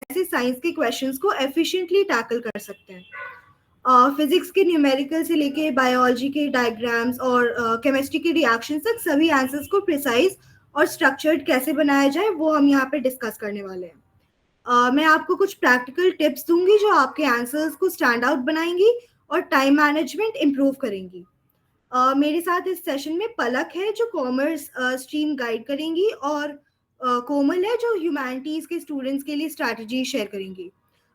कैसे साइंस के क्वेश्चंस को एफिशिएंटली टैकल कर सकते हैं। फिजिक्स के न्यूमेरिकल से लेके बायोलॉजी के डायग्राम्स और केमिस्ट्री के रिएक्शन तक सभी आंसर्स को प्रिसाइज और स्ट्रक्चर्ड कैसे बनाया जाए वो हम यहाँ पे डिस्कस करने वाले हैं। मैं आपको कुछ प्रैक्टिकल टिप्स दूंगी जो आपके आंसर्स को स्टैंड आउट बनाएंगी और टाइम मैनेजमेंट इम्प्रूव करेंगी। मेरे साथ इस सेशन में पलक है जो कॉमर्स स्ट्रीम गाइड करेंगी, और कोमल है जो ह्यूमैनिटीज के स्टूडेंट्स के लिए स्ट्रैटेजी शेयर करेंगी।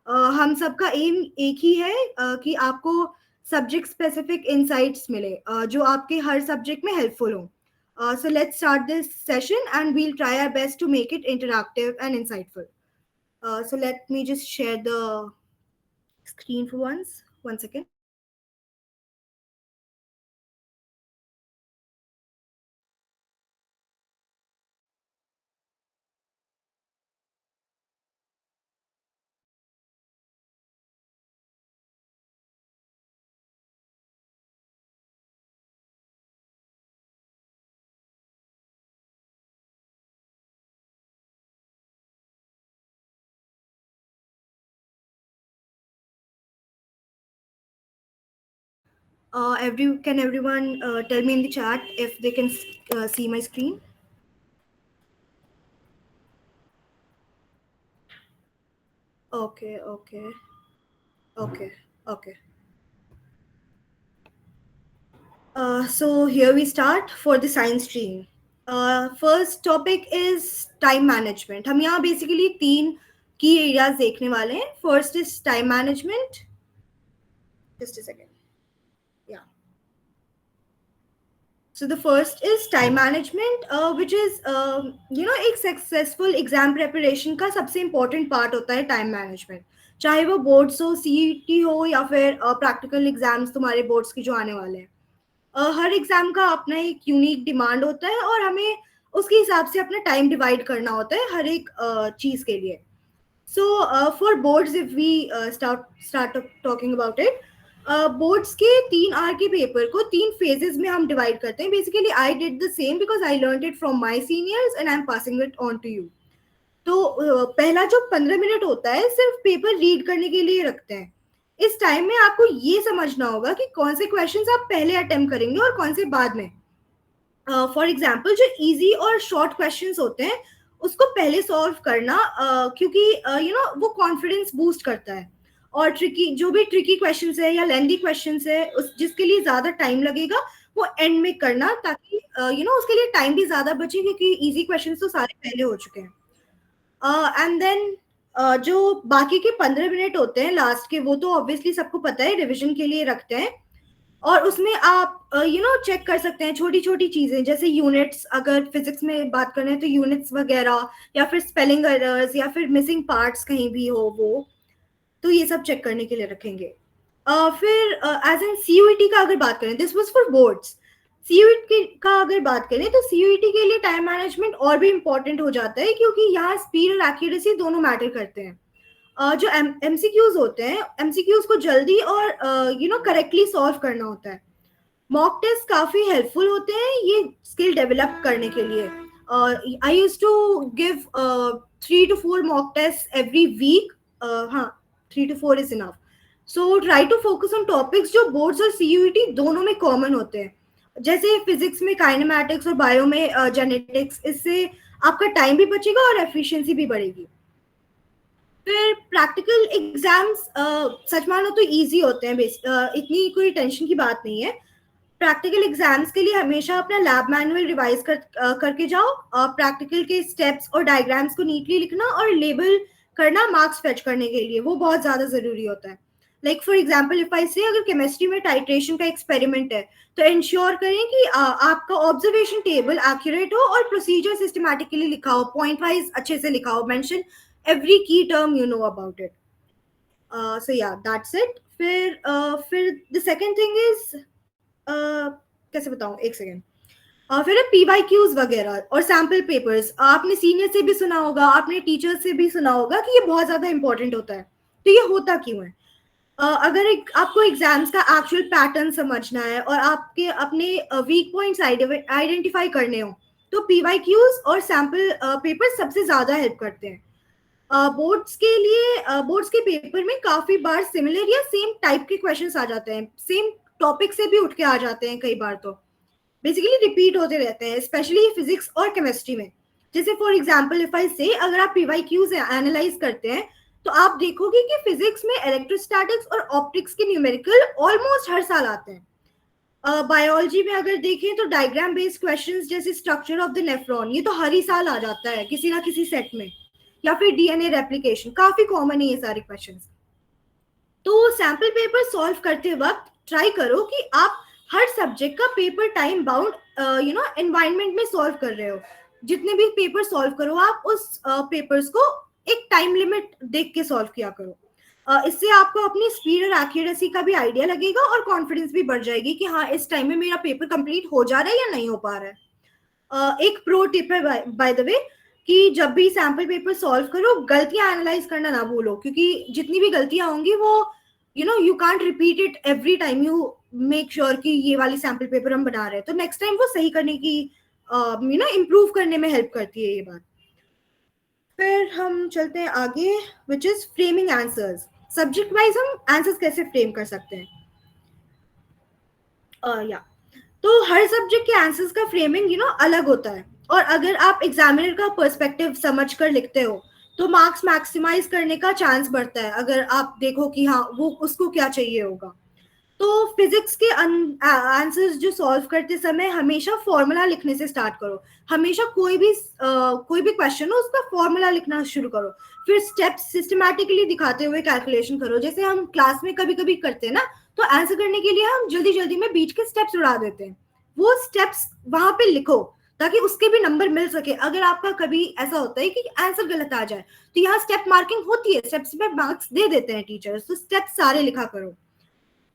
हम सबका एम एक ही है कि आपको सब्जेक्ट स्पेसिफिक इंसाइट्स मिले जो आपके हर सब्जेक्ट में हेल्पफुल हो। So let's start this session and we'll try our best to make it interactive and insightful. So let me just share the screen for once. One second. Can everyone tell me in the chat if they can see my screen? Okay, okay, okay, okay. So here we start for the science stream. First topic is time management. हम यहाँ basically तीन key areas देखने वाले हैं. First is time management. Just a second. Yeah. So the first is time management, which is एक successful exam preparation का सबसे important part होता है टाइम मैनेजमेंट। चाहे वो बोर्ड्स हो, सीईटी हो, या फिर प्रैक्टिकल एग्जाम्स तुम्हारे बोर्ड्स की जो आने वाले हैं। हर एग्जाम का अपना एक यूनिक डिमांड होता है और हमें उसके हिसाब से अपना टाइम डिवाइड करना होता है हर एक चीज के लिए। So for boards, if we start talking about it, boards के 3 आवर के पेपर को 3 फेजेस में हम डिवाइड करते हैं। Basically I did the same because I learn it from my seniors and I am passing it on to you. तो पहला जो 15 मिनट होता है सिर्फ पेपर रीड करने के लिए रखते हैं। इस टाइम में आपको ये समझना होगा कि कौन से क्वेश्चंस आप पहले अटेम्प्ट करेंगे और कौन से बाद में। फॉर एग्जाम्पल जो इजी और शॉर्ट क्वेश्चंस होते हैं उसको पहले सॉल्व करना, क्योंकि वो कॉन्फिडेंस बूस्ट करता है। और ट्रिकी जो भी ट्रिकी क्वेश्चंस है या लेंदी क्वेश्चंस है उस जिसके लिए ज्यादा टाइम लगेगा वो एंड में करना, ताकि उसके लिए टाइम भी ज्यादा बचे, क्योंकि इजी क्वेश्चंस तो सारे पहले हो चुके हैं। एंड देन जो बाकी के 15 मिनट होते हैं लास्ट के, वो तो ऑब्वियसली सबको पता है रिविजन के लिए रखते हैं। और उसमें आप चेक कर सकते हैं छोटी छोटी चीजें, जैसे यूनिट्स, अगर फिजिक्स में बात करें तो यूनिट्स वगैरह, या फिर स्पेलिंग एरर्स, या फिर मिसिंग पार्ट्स कहीं भी हो वो, तो ये सब चेक करने के लिए रखेंगे। फिर एज एन सीयूईटी का अगर बात करें, this was for boards. CUET का अगर बात करें तो सीयूईटी के लिए टाइम मैनेजमेंट और भी इम्पोर्टेंट हो जाता है, क्योंकि यहाँ स्पीड और एक्यूरेसी दोनों मैटर करते हैं। जो एमसीक्यूज होते हैं, एमसीक्यूज को जल्दी और करेक्टली सॉल्व करना होता है। मॉक टेस्ट काफी हेल्पफुल होते हैं ये स्किल डेवलप करने के लिए। I used to give 3 to 4 mock test every week. हाँ, 3 to 4 is enough. So try to focus on topics जो बोर्ड्स और सीयूईटी दोनों में कॉमन होते हैं, जैसे फिजिक्स में काइनेमैटिक्स और बायो में जेनेटिक्स। इससे आपका टाइम भी बचेगा और एफिशिएंसी भी बढ़ेगी। फिर प्रैक्टिकल एग्जाम्स सच मानो तो इजी होते हैं, इतनी कोई टेंशन की बात नहीं है। प्रैक्टिकल एग्जाम्स के लिए हमेशा अपना लैब मैनुअल रिवाइज करके जाओ। प्रैक्टिकल के स्टेप्स और डायग्राम्स को नीटली लिखना और लेबल करना मार्क्स फेच करने के लिए वो बहुत ज्यादा जरूरी होता है। Like for example if I से अगर केमिस्ट्री में टाइट्रेशन का एक्सपेरिमेंट है तो इंश्योर करें कि आपका ऑब्जर्वेशन टेबल एक्यूरेट हो और प्रोसीजर सिस्टमैटिकली लिखा हो, पॉइंट वाइज अच्छे से लिखा हो, mention every key term you know about it. So yeah, that's it. फिर the second thing is कैसे बताऊं, एक सेकेंड। फिर PYQs वगैरह और सैम्पल पेपर्स, आपने सीनियर से भी सुना होगा, आपने टीचर से भी सुना होगा कि ये बहुत ज्यादा इंपॉर्टेंट होता है। तो ये होता क्यों है? अगर आपको एग्जाम्स का एक्चुअल पैटर्न समझना है और आपके अपने वीक पॉइंट्स आइडेंटिफाई करने हो तो PYQs और सैम्पल पेपर सबसे ज्यादा हेल्प करते हैं। बोर्ड्स के पेपर में काफी बार सिमिलर या सेम टाइप के क्वेश्चंस आ जाते हैं, सेम टॉपिक से भी उठ के आ जाते हैं, कई बार तो बेसिकली रिपीट होते रहते हैं, स्पेशली फिजिक्स और केमिस्ट्री में। जैसे फॉर एग्जांपल इफ आई से, अगर आप पीवाईक्यूज एनालाइज करते हैं तो आप देखोगे कि फिजिक्स में इलेक्ट्रोस्टैटिक्स और ऑप्टिक्स के न्यूमेरिकल ऑलमोस्ट हर साल आते हैं। बायोलॉजी में अगर देखें तो डायग्राम बेस्ड क्वेश्चंस जैसे स्ट्रक्चर ऑफ द नेफ्रॉन, ये तो हर ही साल आ जाता है किसी ना किसी सेट में, या फिर डीएनए रेप्लिकेशन, काफी कॉमन है ये सारे क्वेश्चंस। तो सैम्पल पेपर सॉल्व करते वक्त ट्राई करो कि आप हर सब्जेक्ट का पेपर टाइम बाउंड एनवायरनमेंट में सॉल्व कर रहे हो। जितने भी पेपर सॉल्व करो आप उस पेपर्स को एक टाइम लिमिट देख के सॉल्व किया करो। इससे आपको अपनी स्पीड और एक्यूरेसी का भी आइडिया लगेगा और कॉन्फिडेंस भी बढ़ जाएगी कि हाँ इस टाइम में मेरा पेपर कंप्लीट हो जा रहा है या नहीं हो पा रहा है। एक प्रो टिप है बाय द वे कि जब भी सैम्पल पेपर सॉल्व करो गलतियां एनालाइज करना ना भूलो, क्योंकि जितनी भी गलतियां होंगी वो you can't repeat it every time. You make sure कि ये वाली सैम्पल पेपर हम बना रहे हैं तो नेक्स्ट टाइम वो सही करने की इम्प्रूव करने में हेल्प करती है ये बात। फिर हम चलते हैं आगे, which is framing answers. Subject wise हम आंसर्स कैसे फ्रेम कर सकते हैं? या तो हर सब्जेक्ट के आंसर्स का फ्रेमिंग अलग होता है, और अगर आप एग्जामिनर का पर्सपेक्टिव समझ कर लिखते हो तो मार्क्स मैक्सिमाइज करने का चांस बढ़ता है, अगर आप देखो कि हाँ वो उसको क्या चाहिए होगा। तो फिजिक्स के आंसर्स जो सॉल्व करते समय हमेशा फॉर्मूला लिखने से स्टार्ट करो। हमेशा कोई भी क्वेश्चन हो उसका फॉर्मूला लिखना शुरू करो, फिर स्टेप्स सिस्टमैटिकली दिखाते हुए कैलकुलेशन करो। जैसे हम क्लास में कभी कभी करते हैं ना, तो आंसर करने के लिए हम जल्दी जल्दी में बीच के स्टेप्स उड़ा देते हैं, वो स्टेप्स वहां पे लिखो ताकि उसके भी नंबर मिल सके। अगर आपका कभी ऐसा होता है कि आंसर गलत आ जाए तो यहाँ स्टेप मार्किंग होती है, स्टेप्स पे मार्क्स दे देते हैं टीचर्स, तो स्टेप सारे लिखा करो।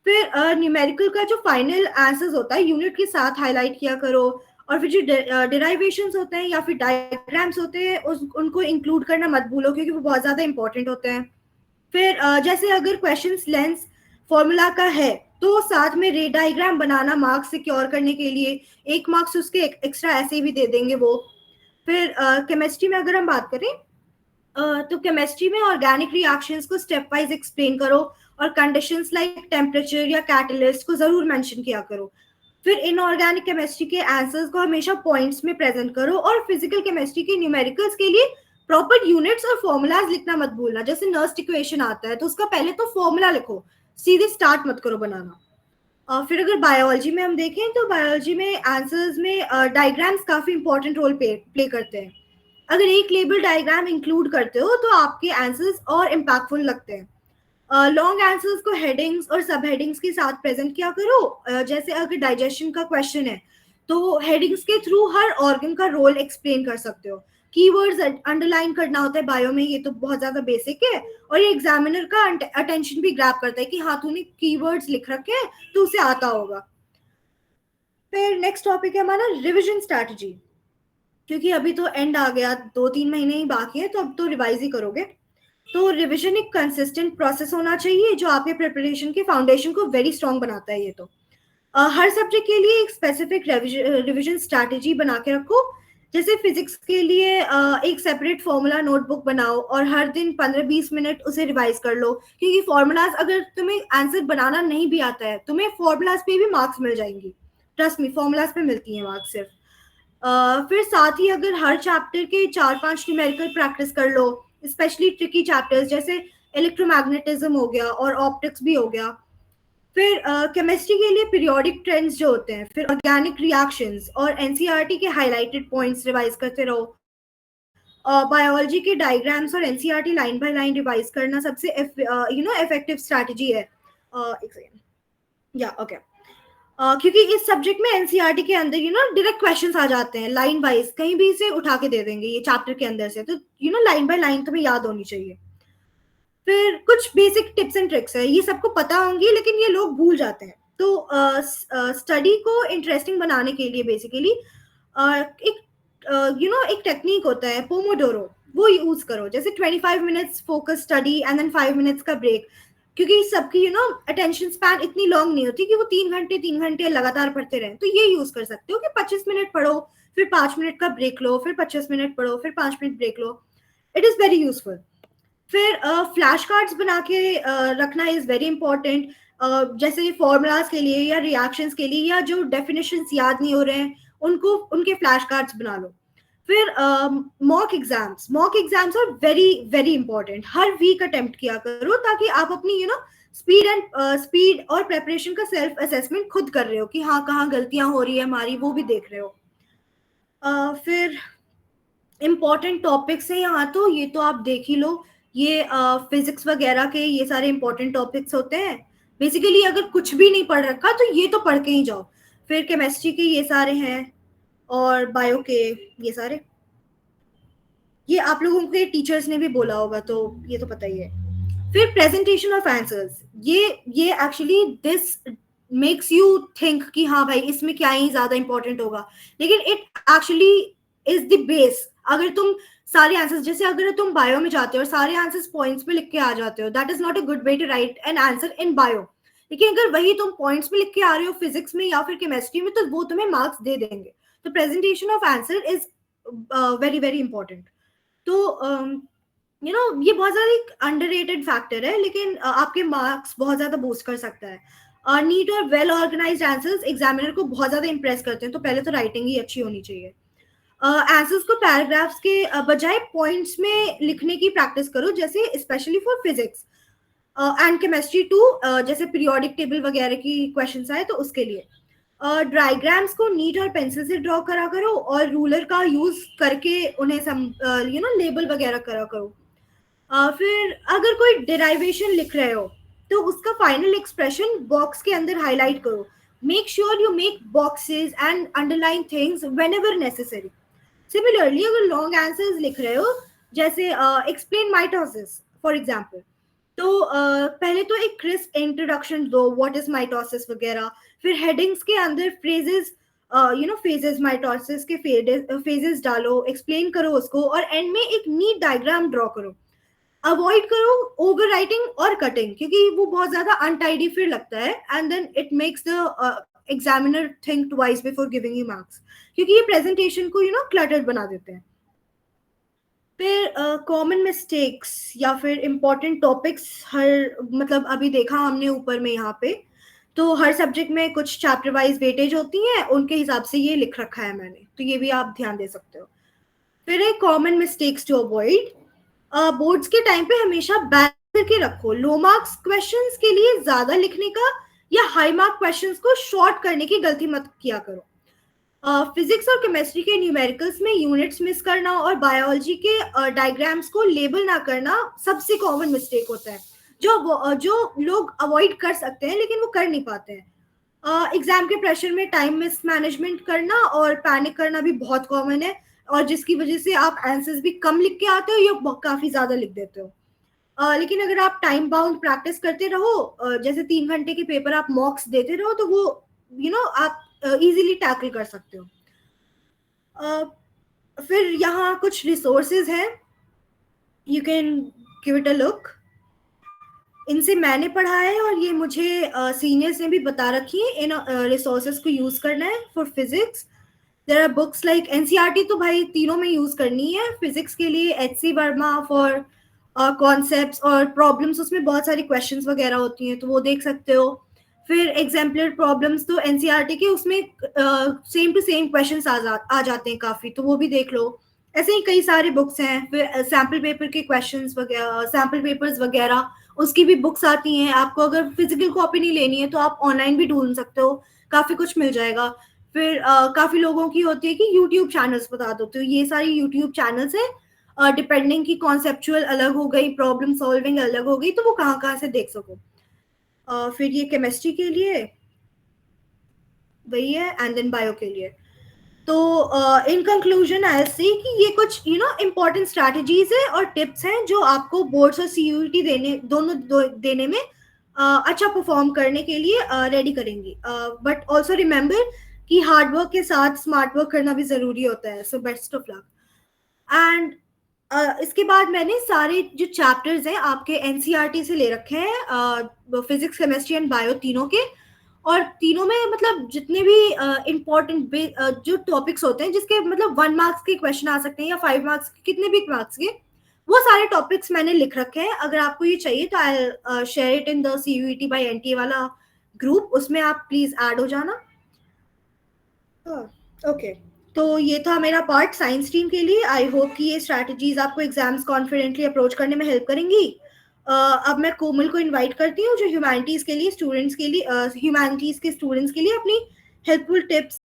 फिर न्यूमेरिकल का जो फाइनल आंसर्स होता है यूनिट के साथ हाईलाइट किया करो, और फिर जो डिराइवेशंस होते हैं या फिर डायग्राम्स होते हैं उनको इंक्लूड करना मत भूलो, क्योंकि वो बहुत ज्यादा इंपॉर्टेंट होते हैं। फिर जैसे अगर क्वेश्चंस लेंस फॉर्मूला का है तो साथ में रे डायग्राम बनाना मार्क्स सिक्योर करने के लिए, एक मार्क्स उसके एक्स्ट्रा ऐसे भी दे देंगे वो। फिर केमिस्ट्री में अगर हम बात करें तो केमिस्ट्री में ऑर्गेनिक रिएक्शंस को स्टेप वाइज एक्सप्लेन करो, और कंडीशंस लाइक टेम्परेचर या कैटलिस्ट को जरूर मेंशन किया करो। फिर इनऑर्गेनिक केमिस्ट्री के आंसर्स को हमेशा पॉइंट्स में प्रेजेंट करो, और फिजिकल केमिस्ट्री के न्यूमेरिकल्स के लिए प्रॉपर यूनिट्स और फॉर्मूलाज लिखना मत भूलना। जैसे नर्स्ट इक्वेशन आता है तो उसका पहले तो फॉर्मूला लिखो, सीधे स्टार्ट मत करो बनाना। फिर अगर बायोलॉजी में हम देखें तो बायोलॉजी में आंसर्स में डायग्राम्स काफी इंपॉर्टेंट रोल प्ले करते हैं। अगर एक लेबल डायग्राम इंक्लूड करते हो तो आपके आंसर्स और इम्पैक्टफुल लगते हैं। लॉन्ग आंसर्स को हेडिंग्स और सब हेडिंग्स के साथ प्रेजेंट किया करो। जैसे अगर डाइजेशन का क्वेश्चन है तो हेडिंग्स के थ्रू हर ऑर्गन का रोल एक्सप्लेन कर सकते हो। कीवर्ड्स अंडरलाइन करना होता है बायो में, ये तो बहुत ज्यादा बेसिक है, और ये एग्जामिनर का अटेंशन भी ग्रैब करता है कि हाँ तूने कीवर्ड्स लिख रखे हैं तो उसे आता होगा। फिर नेक्स्ट टॉपिक है हमारा रिविजन स्ट्रैटेजी। क्योंकि अभी तो एंड आ गया, 2-3 महीने ही बाकी है, तो अब तो रिवाइज ही करोगे। तो रिविजन एक कंसिस्टेंट प्रोसेस होना चाहिए जो आपके प्रिपरेशन के फाउंडेशन को वेरी स्ट्रांग बनाता है। ये तो हर सब्जेक्ट के लिए एक स्पेसिफिक रिविजन स्ट्रैटेजी बना के रखो। जैसे फिजिक्स के लिए एक सेपरेट फॉर्मूला नोटबुक बनाओ और हर दिन 15-20 मिनट उसे रिवाइज कर लो, क्योंकि फॉर्मूलाज अगर तुम्हें आंसर बनाना नहीं भी आता है तुम्हें फॉर्मूलाज पे भी मार्क्स मिल जाएंगी। ट्रस्ट मी, फॉर्मूलाज पे मिलती है मार्क्स सिर्फ। फिर साथ ही अगर हर चैप्टर के 4-5 न्यूमेरिकल प्रैक्टिस कर लो, स्पेशली ट्रिकी चैप्टर्स जैसे इलेक्ट्रोमैग्नेटिज्म हो गया और ऑप्टिक्स भी हो गया। फिर केमिस्ट्री के लिए पीरियोडिक ट्रेंड्स जो होते हैं, फिर ऑर्गेनिक रिएक्शंस और एनसीईआरटी के हाईलाइटेड पॉइंट्स रिवाइज करते रहो। बायोलॉजी के डायग्राम्स और NCERT line by line revise करना सबसे इफेक्टिव स्ट्रैटेजी है। एक सेकेंड, या ओके। क्योंकि इस सब्जेक्ट में एनसीईआरटी के अंदर डायरेक्ट क्वेश्चंस आ जाते हैं लाइन वाइज, कहीं भी से उठा के दे देंगे ये चैप्टर के अंदर से, तो लाइन बाय लाइन तुम्हें याद होनी चाहिए। फिर कुछ बेसिक टिप्स एंड ट्रिक्स है, ये सबको पता होंगी लेकिन ये लोग भूल जाते हैं। तो स्टडी को इंटरेस्टिंग बनाने के लिए बेसिकली एक एक टेक्निक होता है पोमोडोरो, वो यूज करो। जैसे 25 minutes focus study and then 5 minutes का ब्रेक, क्योंकि सबकी अटेंशन स्पैन इतनी लॉन्ग नहीं होती कि वो 3 घंटे लगातार पढ़ते रहें। तो ये यूज कर सकते हो कि 25 मिनट पढ़ो, फिर 5 मिनट का ब्रेक लो, फिर 25 मिनट पढ़ो, फिर 5 मिनट ब्रेक लो। It is very useful. फिर फ्लैश कार्ड्स बना के रखना इज वेरी इंपॉर्टेंट, जैसे फॉर्मूलाज के लिए या रिएक्शंस के लिए, या जो डेफिनेशंस याद नहीं हो रहे हैं उनको उनके फ्लैश कार्ड्स बना लो। फिर mock exams are very very important. हर वीक अटेम्प्ट किया करो ताकि आप अपनी स्पीड और प्रेपरेशन का सेल्फ असेसमेंट खुद कर रहे हो कि हाँ कहाँ गलतियां हो रही है हमारी, वो भी देख रहे हो। फिर इम्पॉर्टेंट टॉपिक्स हैं यहाँ, तो ये तो आप देख ही लो। ये फिजिक्स वगैरह के ये सारे इम्पोर्टेंट टॉपिक्स होते हैं। बेसिकली अगर कुछ भी नहीं पढ़ रखा तो ये तो पढ़ के ही जाओ। फिर केमिस्ट्री के ये सारे हैं और बायो के ये सारे, ये आप लोगों के टीचर्स ने भी बोला होगा तो ये तो पता ही है। फिर प्रेजेंटेशन ऑफ आंसर्स, ये actually this makes you think कि हाँ भाई इसमें क्या ही ज्यादा इंपॉर्टेंट होगा, लेकिन it actually is the base. अगर तुम सारे आंसर्स, जैसे अगर तुम बायो में जाते हो और सारे आंसर्स पॉइंट्स पे लिख के आ जाते हो, that is not a good way to write an answer in bio. लेकिन अगर वही तुम पॉइंट्स पे लिख के आ रहे हो फिजिक्स में या फिर केमिस्ट्री में, तो वो तुम्हें मार्क्स दे देंगे। तो presentation of answer is very very important. तो ये बहुत ज्यादा एक अंडररेटेड फैक्टर है, लेकिन आपके मार्क्स बहुत ज्यादा बूस्ट कर सकता है। नीट और वेल ऑर्गेनाइज्ड आंसर्स एग्जामिनर को बहुत ज्यादा इंप्रेस करते हैं, तो पहले तो राइटिंग ही अच्छी होनी चाहिए। आंसर्स को पैराग्राफ्स के बजाय पॉइंट्स में लिखने की प्रैक्टिस करो, जैसे specially for physics and chemistry too, जैसे पीरियोडिक टेबल वगैरह की क्वेश्चंस आए तो उसके लिए। डायग्राम्स को नीट और पेंसिल से ड्रॉ करा करो और रूलर का यूज करके उन्हें लेबल वगैरह करा करो। फिर अगर कोई डेराइवेशन लिख रहे हो तो उसका फाइनल एक्सप्रेशन बॉक्स के अंदर हाईलाइट करो। Make sure you make boxes and underline things whenever necessary. Similarly अगर लॉन्ग आंसर्स लिख रहे हो, जैसे एक्सप्लेन माइटोसिस फॉर एग्जांपल, तो पहले तो एक क्रिस्प इंट्रोडक्शन दो, व्हाट इज माइटोसिस वगैरह। फिर हेडिंग्स के अंदर फ्रेजेस, फेजेस, माइटोसिस के फेजेस डालो, एक्सप्लेन करो उसको, और एंड में एक नीट डायग्राम ड्रॉ करो। अवॉइड करो ओवर राइटिंग और कटिंग, क्योंकि वो बहुत ज्यादा अनटाइडी फिर लगता है and then it makes the examiner think twice before giving you marks, क्योंकि ये प्रेजेंटेशन को क्लटर्ड बना देते हैं। फिर कॉमन मिस्टेक्स या फिर इम्पोर्टेंट टॉपिक्स, हर मतलब अभी देखा हमने ऊपर में यहाँ पे, तो हर सब्जेक्ट में कुछ चैप्टर वाइज वेटेज होती है, उनके हिसाब से ये लिख रखा है मैंने, तो ये भी आप ध्यान दे सकते हो। फिर एक common mistakes to avoid, boards के टाइम पे हमेशा बैक करके रखो लो मार्क्स क्वेश्चंस के लिए ज्यादा लिखने का, या हाई मार्क क्वेश्चंस को शॉर्ट करने की गलती मत किया करो। फिजिक्स और केमिस्ट्री के न्यूमेरिकल्स में यूनिट्स मिस करना और बायोलॉजी के डायग्राम्स को लेबल ना करना सबसे कॉमन मिस्टेक होता है, जो लोग अवॉइड कर सकते हैं लेकिन वो कर नहीं पाते हैं। एग्जाम के प्रेशर में टाइम मिस मैनेजमेंट करना और पैनिक करना भी बहुत कॉमन है, और जिसकी वजह से आप आंसर्स भी कम लिख के आते हो या काफी ज्यादा लिख देते हो। लेकिन अगर आप टाइम बाउंड प्रैक्टिस करते रहो, जैसे 3 घंटे के पेपर आप मॉक्स देते रहो, तो वो आप इजीली टैकल कर सकते हो। फिर यहाँ कुछ रिसोर्सेज हैं, you can give it a look. इनसे मैंने पढ़ा है और ये मुझे सीनियर्स ने भी बता रखी है, इन रिसोर्सेज को यूज करना है for physics. There are books like NCERT, तो भाई तीनों में यूज करनी है। फिजिक्स के लिए एचसी वर्मा फॉर कॉन्सेप्ट्स और प्रॉब्लम्स, उसमें बहुत सारी क्वेश्चंस वगैरह होती हैं तो वो देख सकते हो। फिर एग्जाम्पलर प्रॉब्लम्स तो एनसीईआरटी के उसमें सेम टू सेम क्वेश्चंस आ जाते हैं काफी, तो वो भी देख लो। ऐसे ही कई सारे बुक्स हैं। फिर सैम्पल पेपर के क्वेश्चंस वगैरह, सैम्पल पेपर्स वगैरह, उसकी भी बुक्स आती हैं। आपको अगर फिजिकल कॉपी नहीं लेनी है तो आप ऑनलाइन भी ढूंढ सकते हो, काफी कुछ मिल जाएगा। फिर काफी लोगों की होती है कि यूट्यूब चैनल्स बता दो, तो ये सारी यूट्यूब चैनल्स है, डिपेंडिंग की कॉन्सेप्चुअल अलग हो गई, प्रॉब्लम सॉल्विंग अलग हो गई, तो वो कहाँ कहाँ से देख सको। फिर ये केमिस्ट्री के लिए वही है, एंड देन बायो के लिए। तो इन कंक्लूजन आई से कि ये कुछ इम्पोर्टेंट स्ट्रैटेजीज है और टिप्स हैं जो आपको बोर्ड्स और सीयूईटी देने में अच्छा परफॉर्म करने के लिए रेडी करेंगी। बट ऑल्सो रिमेंबर कि हार्ड वर्क के साथ स्मार्ट वर्क करना भी जरूरी होता है। So best of luck. And इसके बाद मैंने सारे जो चैप्टर्स हैं आपके एनसीईआरटी से ले रखे हैं, फिजिक्स केमिस्ट्री एंड बायो तीनों के, और तीनों में मतलब जितने भी इम्पोर्टेंट जो टॉपिक्स होते हैं जिसके मतलब 1 मार्क्स के क्वेश्चन आ सकते हैं या 5 मार्क्स के, कितने भी मार्क्स के, वो सारे टॉपिक्स मैंने लिख रखे हैं, अगर आपको ये चाहिए तो I share it in the CUET by NTA वाला ग्रुप, उसमें आप प्लीज ऐड हो जाना। ओके, तो ये था मेरा पार्ट साइंस स्ट्रीम के लिए। आई होप कि ये स्ट्रैटेजीज आपको एग्जाम्स कॉन्फिडेंटली अप्रोच करने में हेल्प करेंगी। अब मैं कोमल को इनवाइट करती हूँ, जो ह्यूमैनिटीज के लिए स्टूडेंट्स के लिए ह्यूमैनिटीज के स्टूडेंट्स के लिए अपनी हेल्पफुल टिप्स